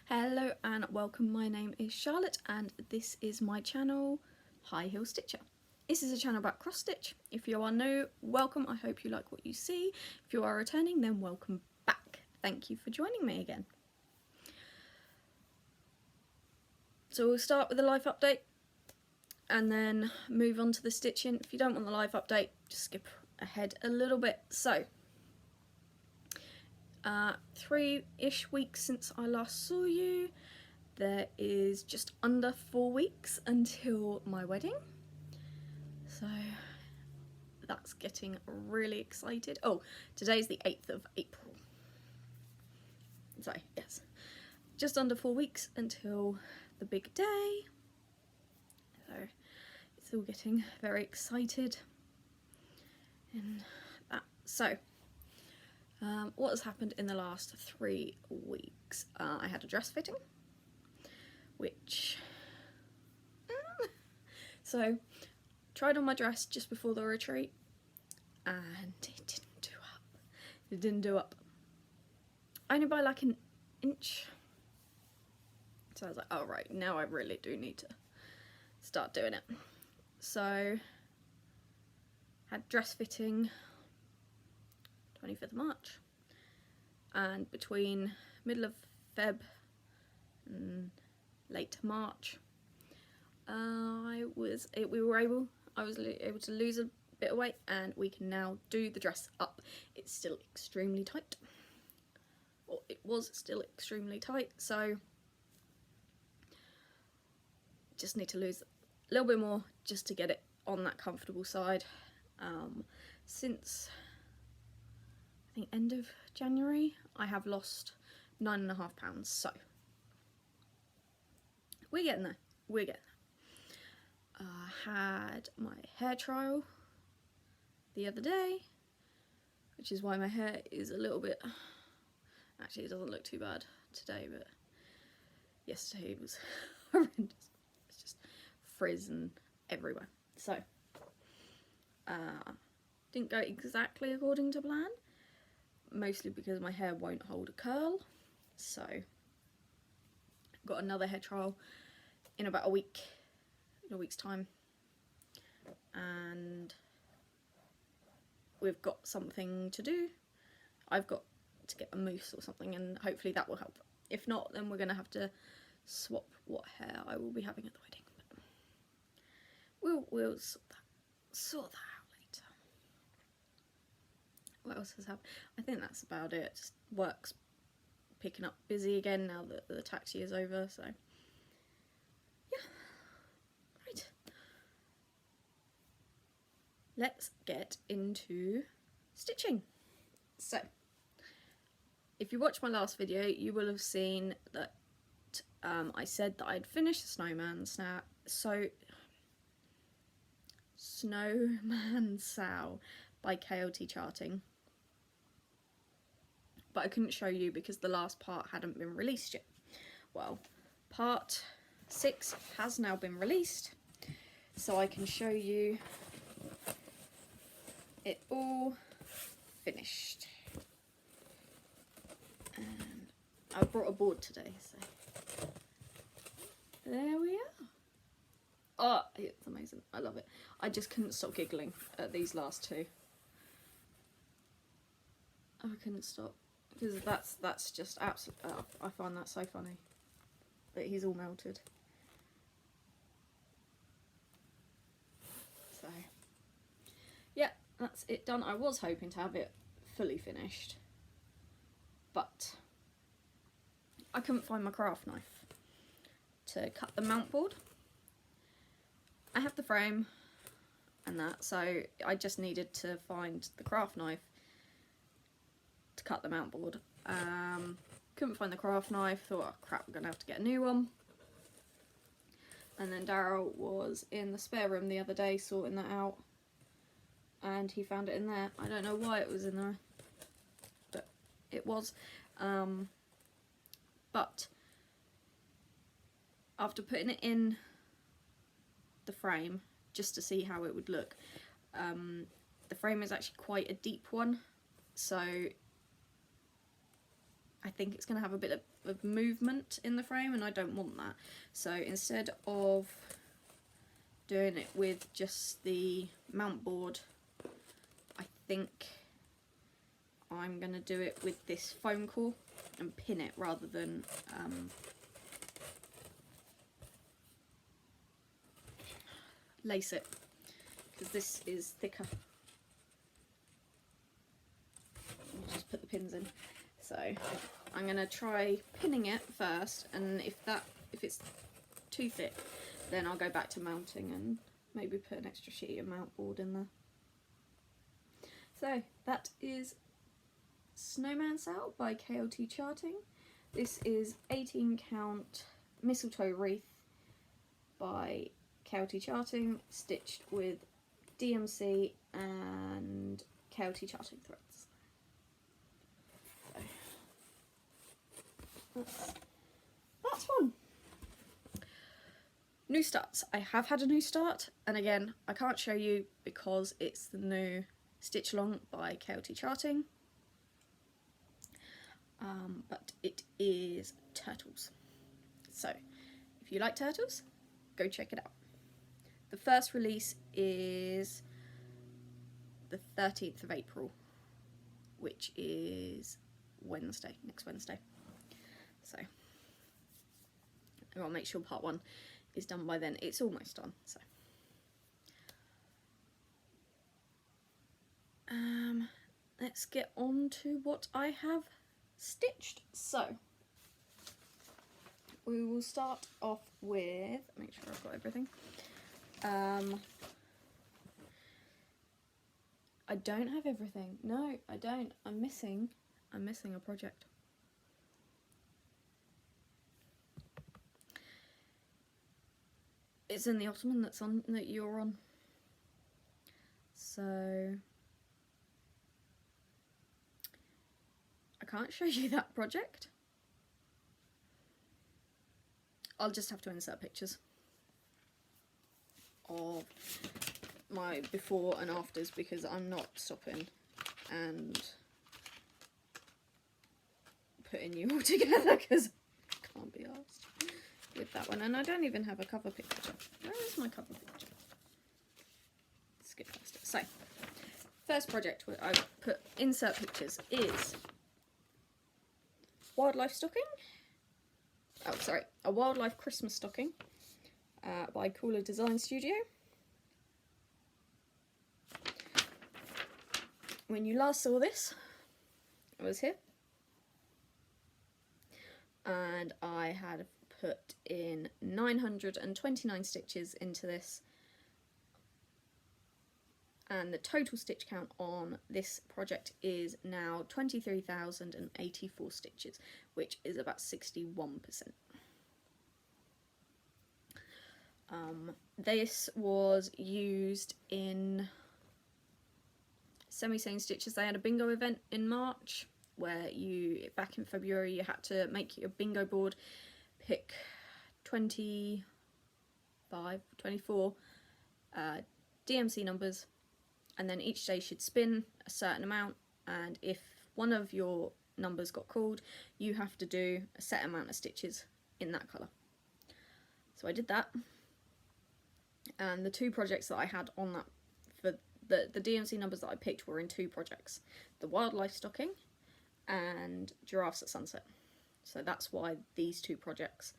Hello and welcome, my name is Charlotte and this is my channel, High Heel Stitcher. This is a channel about cross stitch. If you are new, welcome, I hope you like what you see. If you are returning, then welcome back. Thank you for joining me again. So we'll start with the life update and then move on to the stitching. If you don't want the life update, just skip ahead a little bit. So 3-ish weeks since I last saw you. There is just under 4 weeks until my wedding, so that's getting really excited. Oh, today's the 8th of April, so yes, just under 4 weeks until the big day, so it's all getting very excited in that. So what has happened in the last 3 weeks? I had a dress fitting, which so tried on my dress just before the retreat and it didn't do up. Only by like an inch. So I was like, oh right, now I really do need to start doing it. So had dress fitting 25th of March, and between middle of Feb and late March, I was able to lose a bit of weight, and we can now do the dress up. It's still extremely tight, or it was still extremely tight, so just need to lose a little bit more just to get it on that comfortable side. Since I think end of January, I have lost 9.5 pounds, so we're getting there. I had my hair trial the other day, which is why my hair is a little bit, actually it doesn't look too bad today, but yesterday it was horrendous. It's just frizz and everywhere. So didn't go exactly according to plan, mostly because my hair won't hold a curl. So got another hair trial in about a week's time, and we've got something to do. I've got to get a mousse or something, and hopefully that will help. If not, then we're going to have to swap what hair I will be having at the wedding. But we'll sort that out later. What else has happened? I think that's about it. Just work's picking up busy again now that the tax year's over, so yeah. Right. Let's get into stitching. So, if you watched my last video, you will have seen that I said that I'd finished the Snowman Sow by KLT Charting, but I couldn't show you because the last part hadn't been released yet. Well, part 6 has now been released, so I can show you it all finished. And I brought a board today, so there we are. Oh, it's amazing. I love it. I just couldn't stop giggling at these last two. I couldn't stop, because that's just absolutely, I find that so funny that he's all melted. So yeah, that's it done. I was hoping to have it fully finished, but I couldn't find my craft knife to cut the mount board. I have the frame and that, so I just needed to find the craft knife to cut the mount board. Couldn't find the craft knife, thought, oh crap, I'm gonna have to get a new one. And then Daryl was in the spare room the other day sorting that out, and he found it in there. I don't know why it was in there, but it was. But after putting it in the frame just to see how it would look, the frame is actually quite a deep one, so I think it's going to have a bit of of movement in the frame, and I don't want that. So instead of doing it with just the mount board, I think I'm going to do it with this foam core and pin it rather than lace it, because this is thicker. I'll just put the pins in. So I'm going to try pinning it first, and if it's too thick, then I'll go back to mounting and maybe put an extra sheet of mount board in there. So that is Snowman Sail by KLT Charting. This is 18 count mistletoe wreath by KLT Charting, stitched with DMC and KLT Charting threads. So that's one. New starts. I have had a new start, and again, I can't show you because it's the new Stitch Along by KLT Charting. But it is turtles. So if you like turtles, go check it out. The first release is the 13th of April, which is Wednesday, next Wednesday. So I'll make sure part 1 is done by then. It's almost done. So let's get on to what I have stitched. So we will start off with, make sure I've got everything. I don't have everything. No, I don't. I'm missing a project. It's in the Ottoman that you're on. So I can't show you that project. I'll just have to insert pictures of my before and afters, because I'm not stopping and putting you all together, because I can't be asked with that one. And I don't even have a cover picture. Where is my cover picture? Skip past it. So first project where I put insert pictures is wildlife stocking. Oh, sorry, a wildlife Christmas stocking by Cooler Design Studio. When you last saw this, I was here, and I had put in 929 stitches into this, and the total stitch count on this project is now 23,084 stitches, which is about 61%. This was used in semi-sewn stitches. They had a bingo event in March where back in February, you had to make your bingo board, pick 24 DMC numbers, and then each day should spin a certain amount, and if one of your numbers got called, you have to do a set amount of stitches in that colour. So I did that, and the 2 projects that I had on that, for the DMC numbers that I picked, were in 2 projects: the wildlife stocking and Jurassic Sunset. So that's why these 2 projects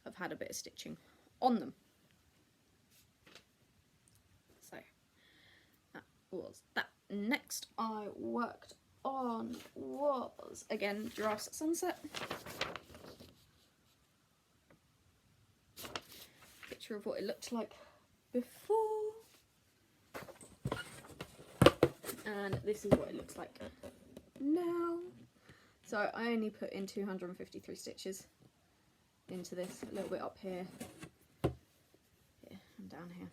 have had a bit of stitching on them. So that was that. Next I worked on was, again, Jurassic Sunset. Picture of what it looked like before, and this is what it looks like now. So I only put in 253 stitches into this, a little bit up here, and down here.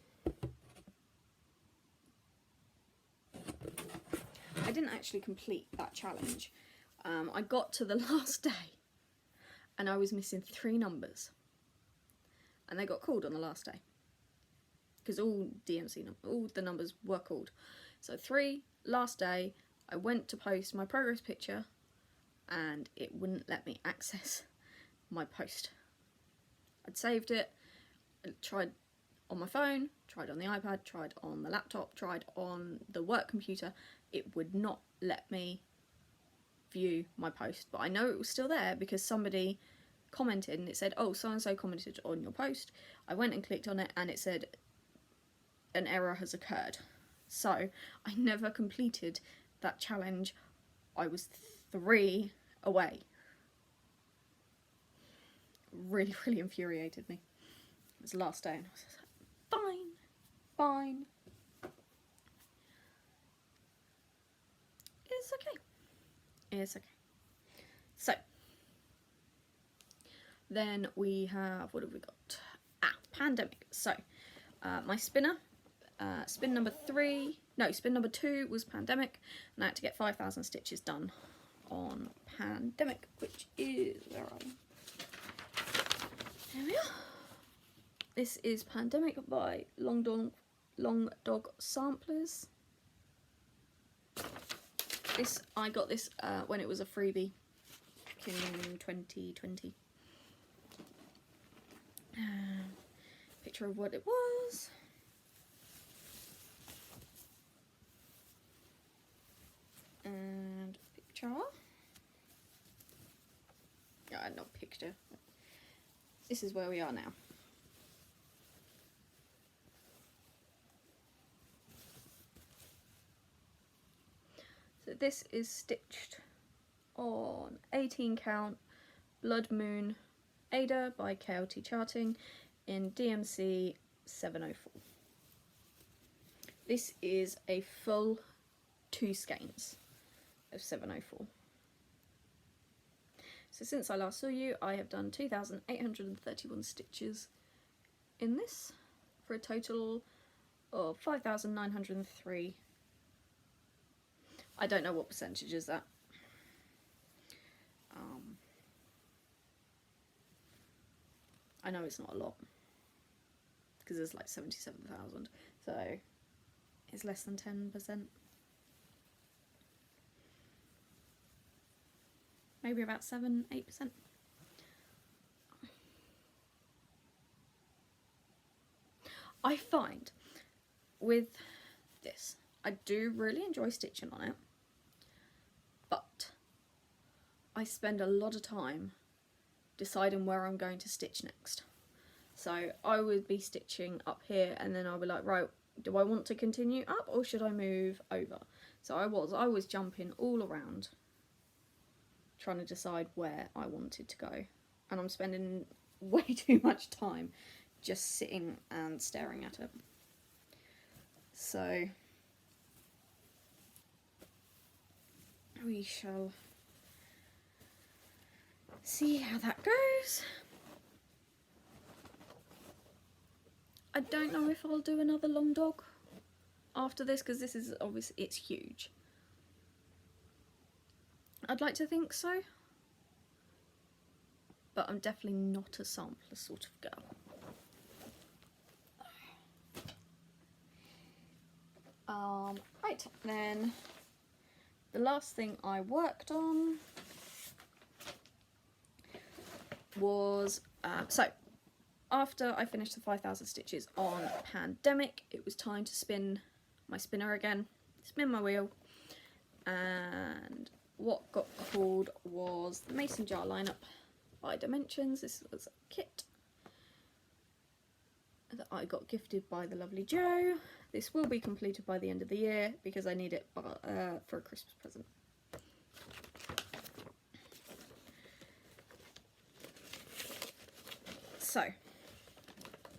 I didn't actually complete that challenge. I got to the last day and I was missing 3 numbers, and they got called on the last day because all the numbers were called. So 3, last day. I went to post my progress picture and it wouldn't let me access my post. I'd saved it, tried on my phone, tried on the iPad, tried on the laptop, tried on the work computer. It would not let me view my post, but I know it was still there because somebody commented and it said, oh, so and so commented on your post. I went and clicked on it and it said an error has occurred. So I never completed that challenge. I was 3 away. Really, really infuriated me. It was the last day and I was just like, fine. It's okay. It's okay. So, then we have, what have we got? Pandemic. So, my spinner, spin number 2 was Pandemic, and I had to get 5,000 stitches done on Pandemic, which is, where are we? There we are. This is Pandemic by Long Dog Samplers. I got this when it was a freebie in 2020. Picture of what it was. And picture. Not picture. This is where we are now. So this is stitched on 18 count Blood Moon Ada by KLT Charting in DMC 704. This is a full 2 skeins of 704. So since I last saw you, I have done 2,831 stitches in this for a total of 5,903. I don't know what percentage is that. I know it's not a lot because there's like 77,000, so it's less than 10%. Maybe about 7-8%. I find with this, I do really enjoy stitching on it, but I spend a lot of time deciding where I'm going to stitch next. So I would be stitching up here and then I'll be like, right, do I want to continue up or should I move over? So I was jumping all around trying to decide where I wanted to go, and I'm spending way too much time just sitting and staring at it. So we shall see how that goes. I don't know if I'll do another long dog after this because this is obviously, it's huge. I'd like to think so, but I'm definitely not a sampler sort of girl. Right, then the last thing I worked on was, so after I finished the 5,000 stitches on Pandemic, it was time to spin my spinner again, spin my wheel, and what got called was the Mason Jar lineup by Dimensions. This was a kit that I got gifted by the lovely Jo. This will be completed by the end of the year because I need it for a Christmas present. So,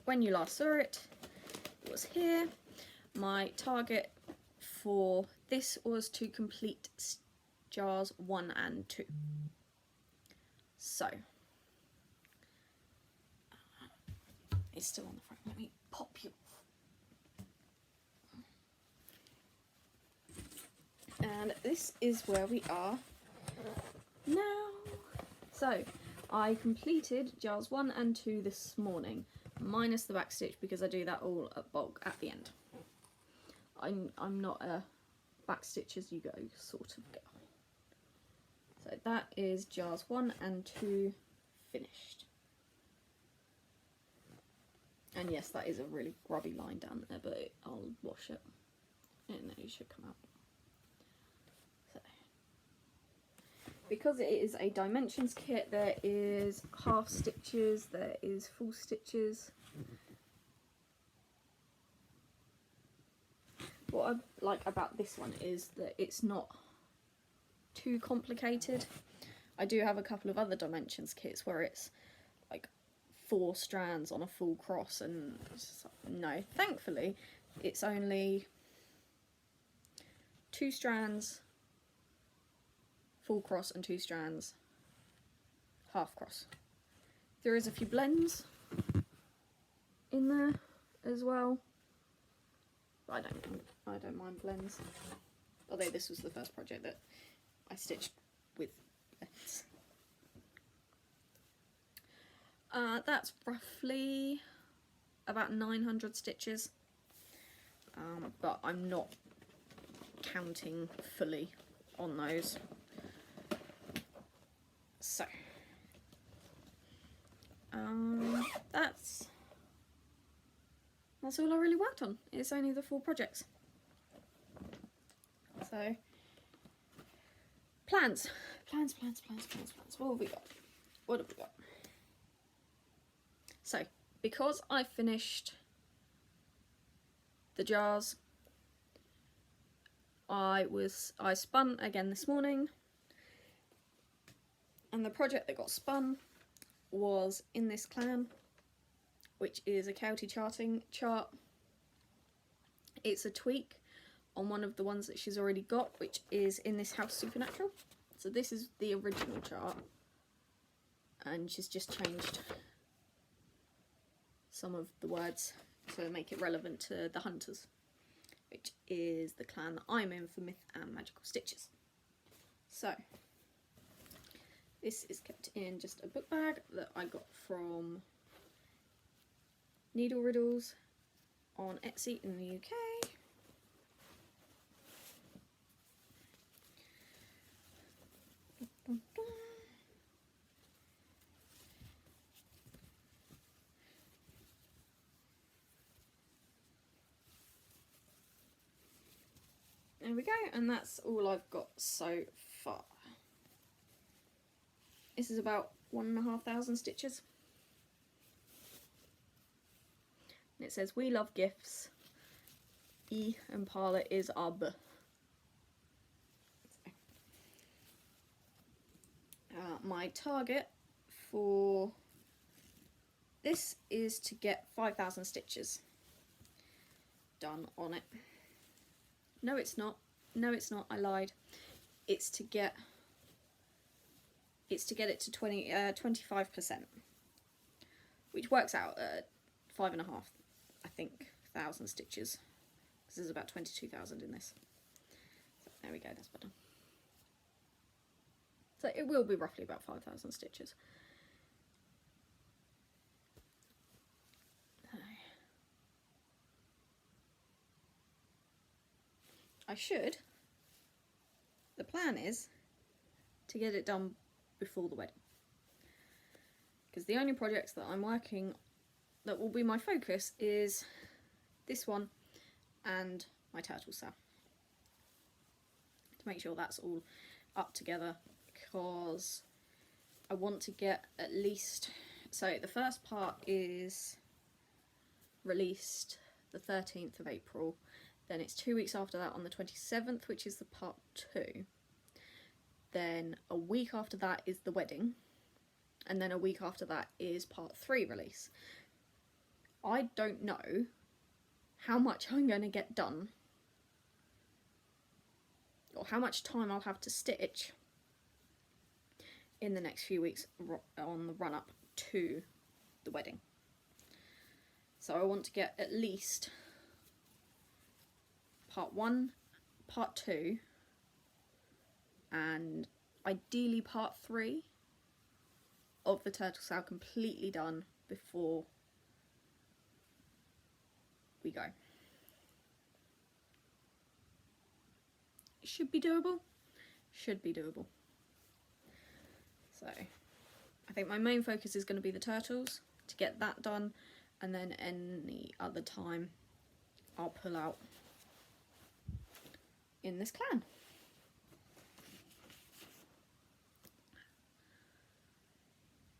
when you last saw it, it was here. My target for this was to complete jars 1 and 2. So, it's still on the front. Let me pop you off. And this is where we are now. So, I completed jars 1 and 2 this morning, minus the back stitch because I do that all at bulk at the end. I'm not a back stitch as you go sort of girl. So that is jars 1 and 2 finished. And yes, that is a really grubby line down there, but I'll wash it and then it should come out. So, because it is a dimensions kit, there is half stitches, there is full stitches. What I like about this one is that it's not too complicated. I do have a couple of other dimensions kits where it's like 4 strands on a full cross, and no, thankfully it's only 2 strands full cross and 2 strands half cross. There is a few blends in there as well, but I don't mind blends, although this was the first project that I stitched with blends. That's roughly about 900 stitches, but I'm not counting fully on those. So that's all I really worked on. It's only the 4 projects. So plans. What have we got? So, because I finished the jars, I spun again this morning, and the project that got spun was in this clan, which is a Cowboy charting chart. It's a tweak on one of the ones that she's already got, which is in this House Supernatural. So this is the original chart, and she's just changed some of the words to make it relevant to the Hunters, which is the clan that I'm in for Myth and Magical Stitches. So this is kept in just a book bag that I got from Needle Riddles on Etsy in the UK. There we go, and that's all I've got so far. This is about 1,500 stitches. And it says, "We love gifts. E and Parla is our B." My target for this is to get 5,000 stitches done on it. No, it's not. No, it's not. I lied. It's to get it to 25%, which works out at 5,500, I think, thousand stitches, because there's about 22,000 in this. So there we go. That's better. So it will be roughly about 5,000 stitches. The plan is to get it done before the wedding, because the only projects that I'm working that will be my focus is this one and my turtle cell, to make sure that's all up together, because I want to get at least, so the first part is released the 13th of April. Then it's 2 weeks after that on the 27th, which is the part 2. Then a week after that is the wedding. And then a week after that is part 3 release. I don't know how much I'm going to get done, or how much time I'll have to stitch in the next few weeks on the run up to the wedding. So I want to get at least part 1, part 2, and ideally part 3 of the turtle cell completely done before we go. Should be doable. Should be doable. So I think my main focus is going to be the turtles, to get that done, and then any other time I'll pull out in this clan.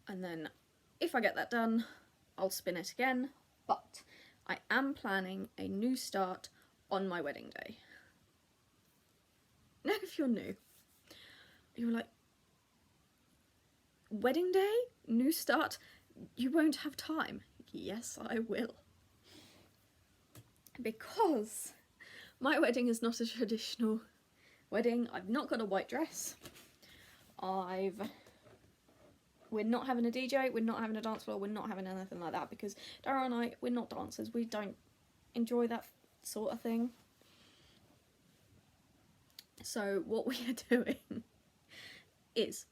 And then if I get that done, I'll spin it again, but I am planning a new start on my wedding day. Now if you're new, you're like, wedding day? New start? You won't have time. Yes, I will. Because my wedding is not a traditional wedding. I've not got a white dress. We're not having a DJ, we're not having a dance floor, we're not having anything like that, because Dara and I, we're not dancers, we don't enjoy that sort of thing. So what we are doing is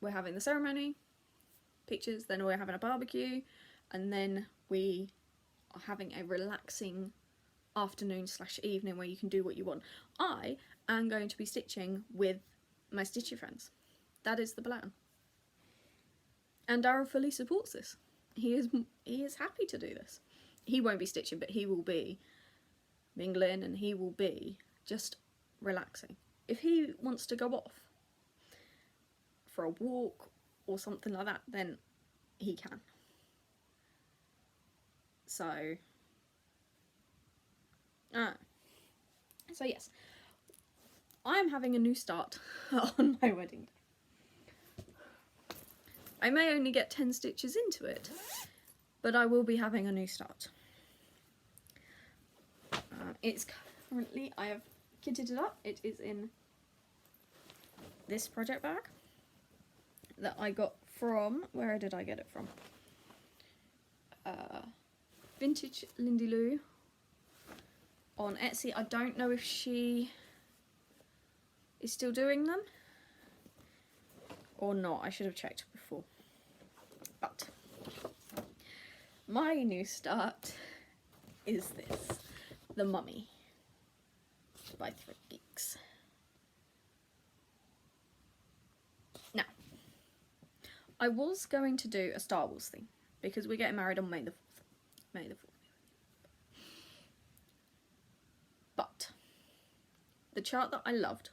we're having the ceremony, pictures, then we're having a barbecue, and then we are having a relaxing afternoon / evening where you can do what you want. I am going to be stitching with my stitcher friends. That is the plan. And Dara fully supports this. He is happy to do this. He won't be stitching, but he will be mingling and he will be just relaxing. If he wants to go off for a walk or something like that, then he can. So yes, I am having a new start on my wedding day. I may only get 10 stitches into it, but I will be having a new start. It's currently, I have kitted it up. It is in this project bag that I got from, where did I get it from? Vintage Lindy Lou on Etsy. I don't know if she is still doing them or not. I should have checked before. But my new start is this, The Mummy by Thread Geeks. Now, I was going to do a Star Wars thing because we're getting married on May the 4th. May the 4th. But the chart that I loved,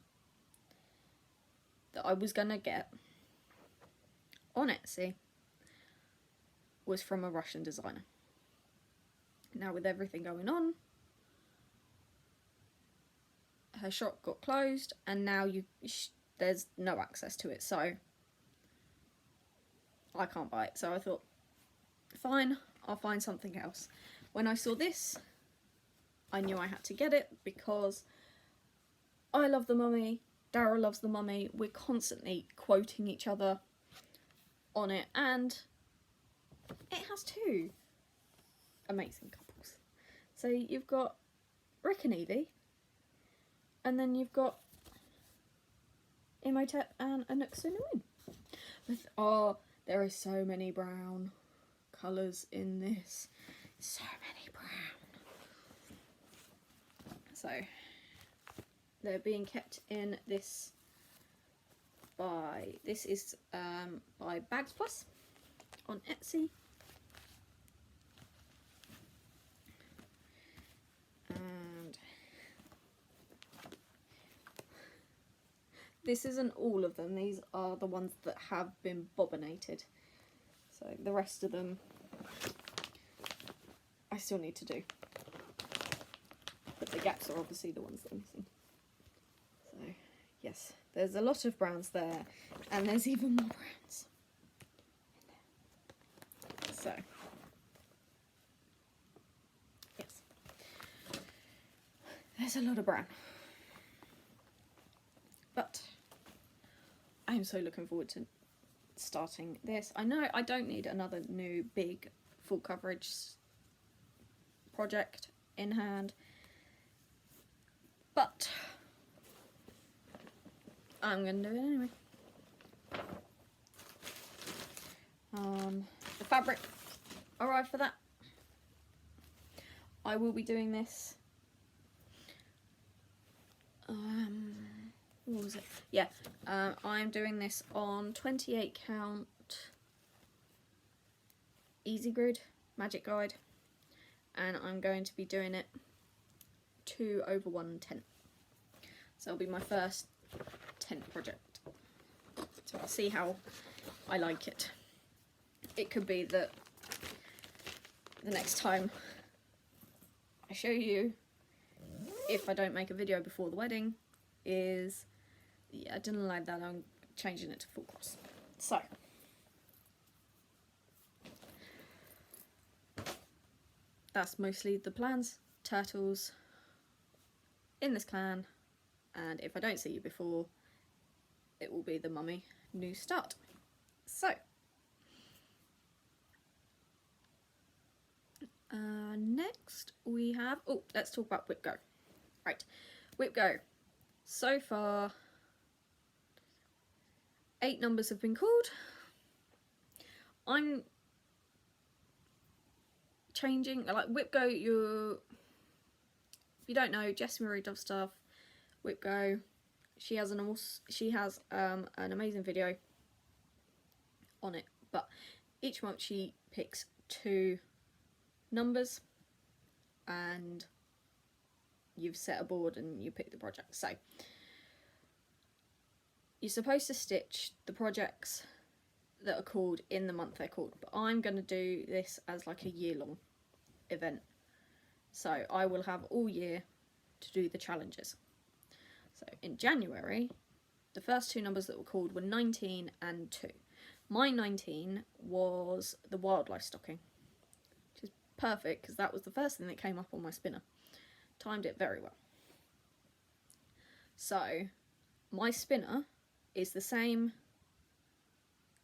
that I was gonna get on Etsy, was from a Russian designer. Now with everything going on, her shop got closed and now there's no access to it, so I can't buy it. So I thought, fine, I'll find something else. When I saw this, I knew I had to get it because I love The Mummy, Dara loves The Mummy, we're constantly quoting each other on it, and it has two amazing couples. So you've got Rick and Evie, and then you've got Imhotep and Anuk-Su-Nuin. There are so many brown colours in this. So many brown. So they're being kept in this by, this is by Bags Plus on Etsy. And this isn't all of them, these are the ones that have been bobbinated. So the rest of them I still need to do. But the gaps are obviously the ones that are missing. So yes, there's a lot of browns there, and there's even more browns in there. So yes, there's a lot of brown. But I'm so looking forward to starting this. I know I don't need another new big full coverage project in hand, but I'm going to do it anyway. The fabric arrived for that. I will be doing this. What was it? Yeah, I'm doing this on 28 count easy grid magic guide, and I'm going to be doing it 2/110. So it'll be my first tent project. So I'll see how I like it. It could be that the next time I show you, if I don't make a video before the wedding, is, yeah, I didn't like that, I'm changing it to full cross. So, that's mostly the plans. Turtles in this clan, and if I don't see you before, it will be the mummy new start. So, next we have, oh, let's talk about Whip Go. Right, Whip Go. So far, 8 numbers have been called. I'm changing, like Whip Go, if you don't know, Jessie Marie does stuff. Whip Go, she has an amazing video on it, but each month she picks 2 numbers and you've set a board and you pick the project. So you're supposed to stitch the projects that are called in the month they're called, but I'm going to do this as like a year-long event, so I will have all year to do the challenges. So in January, the first 2 numbers that were called were 19 and 2. My 19 was the wildlife stocking, which is perfect because that was the first thing that came up on my spinner. Timed it very well. So my spinner is the same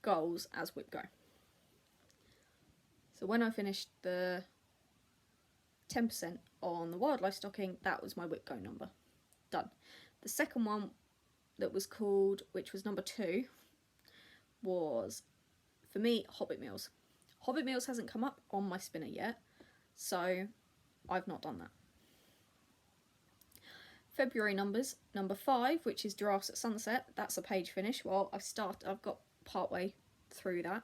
goals as Whip Go. So when I finished the 10% on the wildlife stocking, that was my Whip Go number. Done. The second one that was called, which was number 2, was, for me, Hobbit Meals. Hobbit Meals hasn't come up on my spinner yet, so I've not done that. February numbers, number 5, which is Jurassic Sunset, that's a page finish. Well, I've got partway through that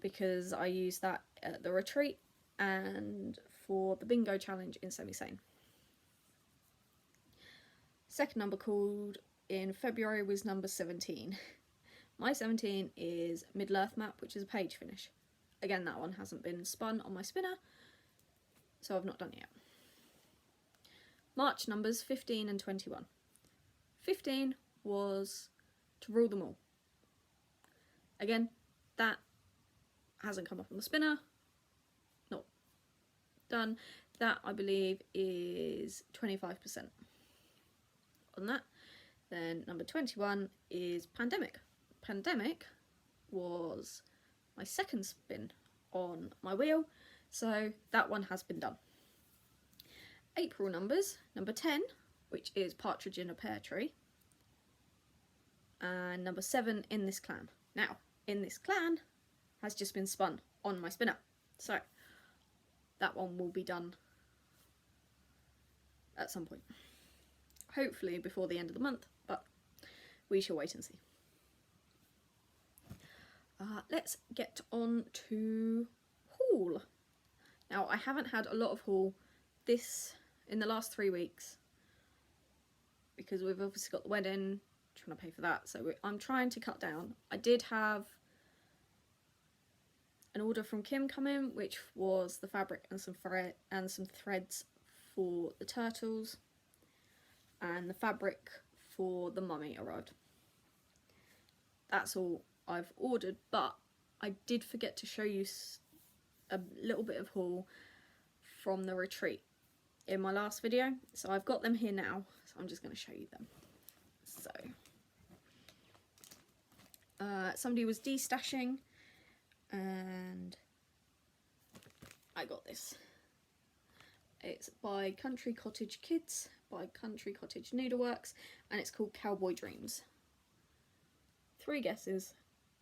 because I used that at the retreat and for the bingo challenge in Semi-Sane. Second number called in February was number 17. My 17 is Middle-earth Map, which is a page finish. Again, that one hasn't been spun on my spinner, so I've not done it yet. March numbers 15 and 21. 15 was To Rule Them All. Again, that hasn't come up on the spinner. Not done. That, I believe, is 25% on that. Then number 21 is Pandemic. Pandemic was my second spin on my wheel, so that one has been done. April numbers, number 10, which is Partridge in a Pear Tree, and number 7, In This Clan. Now, In This Clan has just been spun on my spinner, so that one will be done at some point. Hopefully before the end of the month, but we shall wait and see. Let's get on to haul. Now, I haven't had a lot of haul in the last 3 weeks because we've obviously got the wedding, trying to pay for that, so I'm trying to cut down. I did have an order from Kim come in, which was the fabric and some threads for the turtles, and the fabric for the mummy arrived. That's all I've ordered, but I did forget to show you a little bit of haul from the retreat in my last video, so I've got them here now, so I'm just going to show you them. So somebody was destashing and I got this. It's by Country Cottage Kids, by Country Cottage Needleworks, and it's called Cowboy Dreams. 3 guesses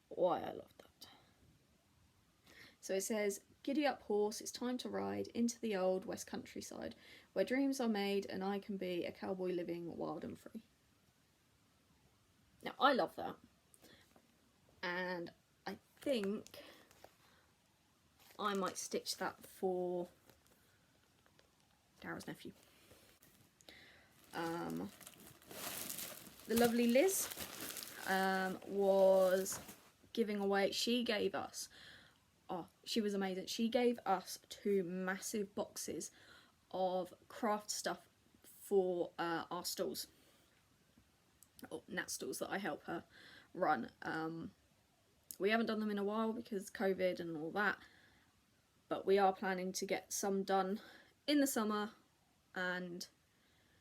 why I love that. So it says, "Giddy up horse, it's time to ride into the old west countryside, where dreams are made and I can be a cowboy living wild and free." Now, I love that, and I think I might stitch that for Dara's nephew. The lovely Liz was giving away, she gave us, oh, she was amazing. She gave us 2 massive boxes of craft stuff for our stalls, or Nat stalls that I help her run. We haven't done them in a while because COVID and all that, but we are planning to get some done in the summer and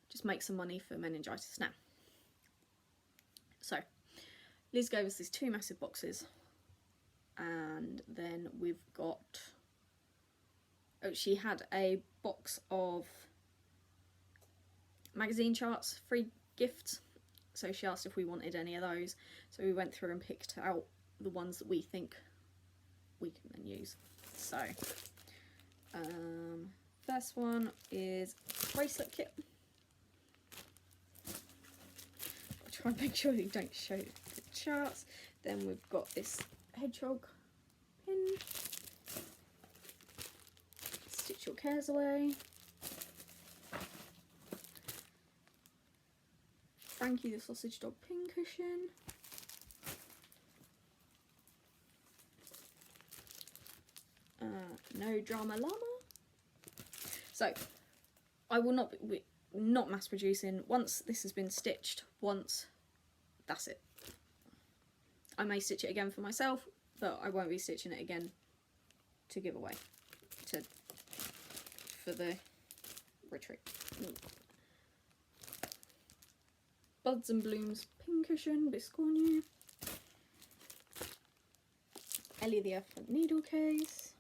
just make some money for meningitis now. So Liz gave us these 2 massive boxes, and then we've got, oh, she had a box of magazine charts, free gifts, so she asked if we wanted any of those, so we went through and picked out the ones that we think we can then use. So first one is Bracelet Kit. I'll try and make sure you don't show the charts. Then we've got this hedgehog pin. Stitch your cares away. Frankie the sausage dog pin cushion. No drama llama. So I will not mass producing. Once this has been stitched once, that's it. I may stitch it again for myself, but I won't be stitching it again to give away for the retreat. Buds and Blooms pincushion, Biscornu. Ellie the Elephant needle case.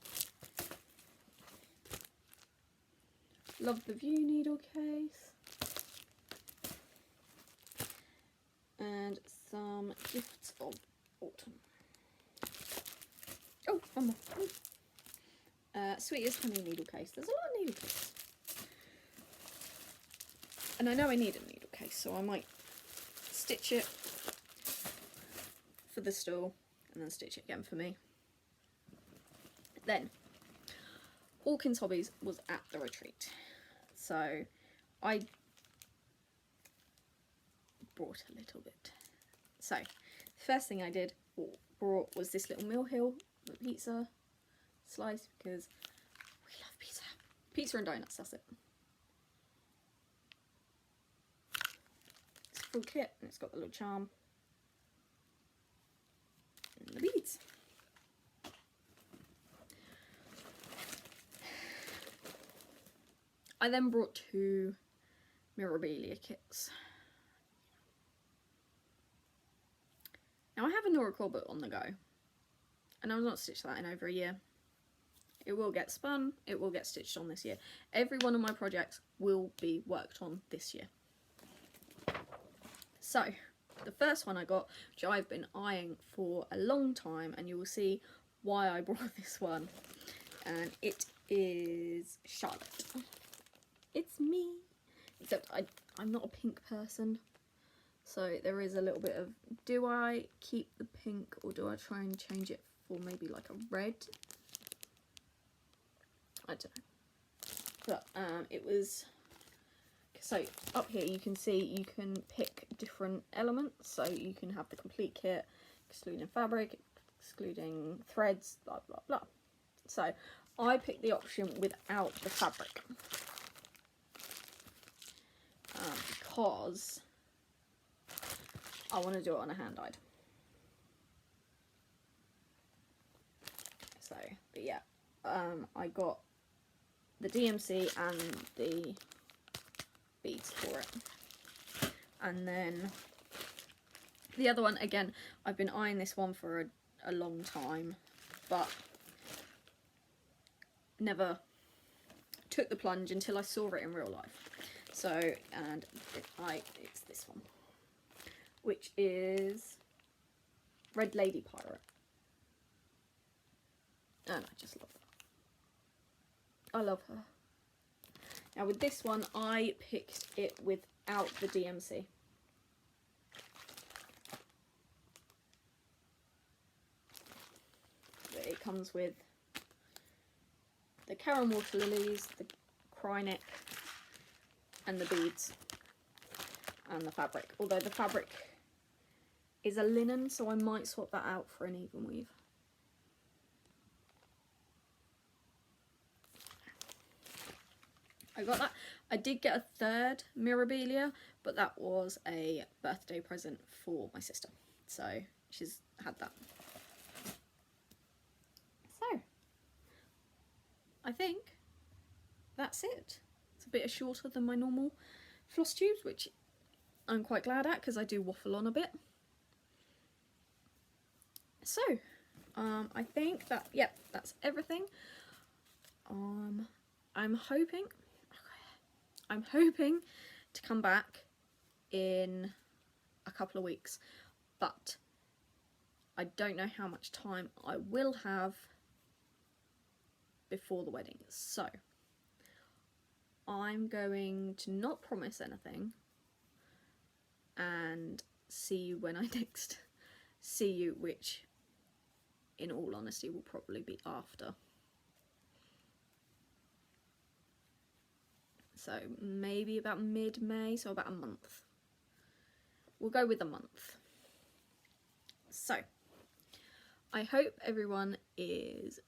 Love the View needle case. And some gifts of autumn. Oh, one more. Sweetest Honey needle case. There's a lot of needle cases. And I know I need a needle case, so I might stitch it for the stall and then stitch it again for me. Then Hawkins Hobbies was at the retreat, so I brought a little bit. So the first thing I did brought was this little Mill Hill pizza slice, because we love pizza and donuts, that's it. It's a full kit and it's got the little charm and the beads. I then brought 2 Mirabilia kits. Now I have a Nora Corbett on the go, and I've not stitched that in over a year. It will get spun, it will get stitched on this year. Every one of my projects will be worked on this year. So, the first one I got, which I've been eyeing for a long time, and you will see why I brought this one, and it is Charlotte. It's me, except I'm not a pink person, so there is a little bit of, do I keep the pink or do I try and change it for maybe like a red? I don't know, but it was, so up here you can see you can pick different elements, so you can have the complete kit, excluding fabric, excluding threads, blah blah blah. So I picked the option without the fabric. Because I want to do it on a hand dyed. So, but yeah, I got the DMC and the beads for it. And then the other one, again, I've been eyeing this one for a long time, but never took the plunge until I saw it in real life. So, and it's this one, which is Red Lady Pirate. And I just love her. I love her. Now with this one, I picked it without the DMC. It comes with the Karen water lilies, the Krynic, and the beads, and the fabric. Although the fabric is a linen, so I might swap that out for an even weave. I got that. I did get a third Mirabilia, but that was a birthday present for my sister, so she's had that. So I think that's it. It's a bit shorter than my normal floss tubes, which I'm quite glad at because I do waffle on a bit. So I think that, yep, that's everything. I'm hoping to come back in a couple of weeks, but I don't know how much time I will have before the wedding, so I'm going to not promise anything and see you when I next see you, which in all honesty will probably be after. So maybe about mid-May, so about a month. We'll go with a month. So I hope everyone is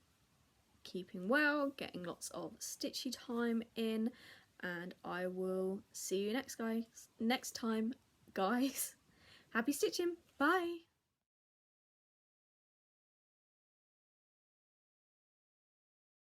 keeping well, getting lots of stitchy time in, and I will see you next time, guys. Happy stitching. Bye.